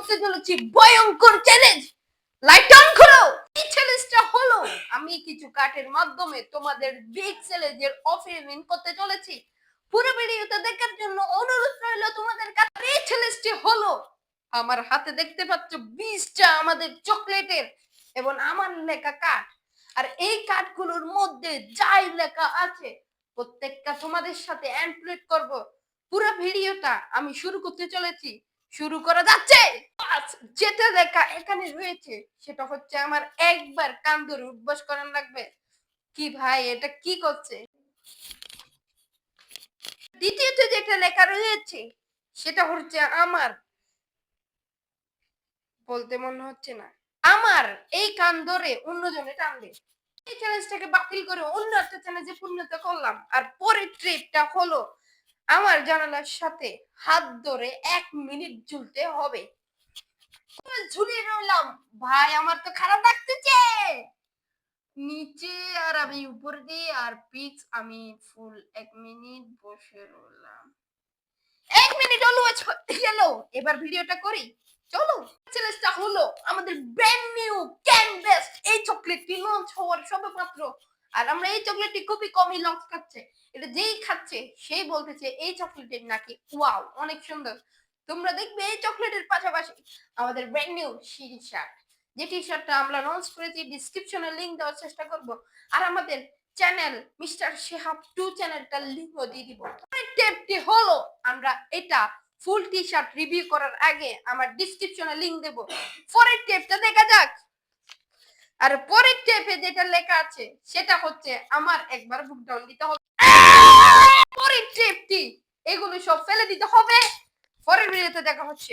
করতে চলেছি ভয়ঙ্কর চ্যালেঞ্জ। লাইট অন করো। এই চ্যালেঞ্জটা হলো আমি কিছু কার্ডের মাধ্যমে তোমাদের বিগ চ্যালেঞ্জের অফার উইন করতে চলেছি। পুরো ভিডিওটা দেখার জন্য অনুরোধ রইল তোমাদের কাছে। এই চ্যালেঞ্জটি হলো আমার হাতে দেখতে পাচ্ছ 20টা আমাদের চকলেটের এবং আমার লেখা কার্ড। আর এই কার্ডগুলোর মধ্যে যাই লেখা আছে প্রত্যেকটা তোমাদের সাথে এনক্লুড করব। পুরো ভিডিওটা আমি শুরু করতে চলেছি। শুরু করা যাচ্ছে। যেটা লেখা এখানে রয়েছে সেটা হচ্ছে আমার একবার কান ধরে উঠবাস করার লাগবে। কি ভাই এটা কি করছে? দ্বিতীয়ত যেটা লেখা রয়েছে সেটা হচ্ছে আমার, বলতে মনে হচ্ছে না, আমার এই কান ধরে অন্যজনে টানবে। এই চ্যালেঞ্জটাকে বাতিল করে অন্য একটা চ্যালেঞ্জে পরিণত করলাম। আর পরের ট্রিপটা হলো আমার জানালার সাথে হাত ধরে 1 মিনিট ঝুলতে হবে। ঝুলিয়ে রইলাম ভাই, আমার তো খারাপ লাগতেছে। নিচে আর আমি উপর দিয়ে আর পিচ আমি ফুল 1 মিনিট বসে রইলাম। 1 মিনিট অলওয়েজ গেল। এবার ভিডিওটা করি চলো। চ্যালেঞ্জটা হলো আমাদের ব্র্যান্ড নিউ ক্যান বেস্ট এই চকলেটটি লঞ্চ হওয়ার সবেমাত্র। আর আমরা এই চকলেটটি খুবই কমই লঞ্চ খাচ্ছে। এটা যেই খাচ্ছে সেই বলতেছে এই চকলেটের নাকি ওয়াও অনেক সুন্দর। তোমরা দেখবে এই চকলেটের পাশাপাশি আমাদের ব্র্যান্ড নিউ টি শার্ট, যে টি শার্টটা আমরা লঞ্চ করেছি ডেসক্রিপশনে লিংক দেওয়ার চেষ্টা করব। আর আমাদের চ্যানেল মিস্টার শেহাব 2 চ্যানেলটার লিংকও দিয়ে দিব। টেপটি হলো আমরা এটা ফুল টি শার্ট রিভিউ করার আগে আমার ডেসক্রিপশনে লিংক দেব। পরের টেপটা দেখা যাক। আর পরের টেপে যেটা লেখা আছে সেটা হচ্ছে আমার একবার বুক ডাউন দিতে হবে। পরের টেপটি এগুলো সব ফেলে দিতে হবে। পরের ভিডিওতে দেখা হচ্ছে।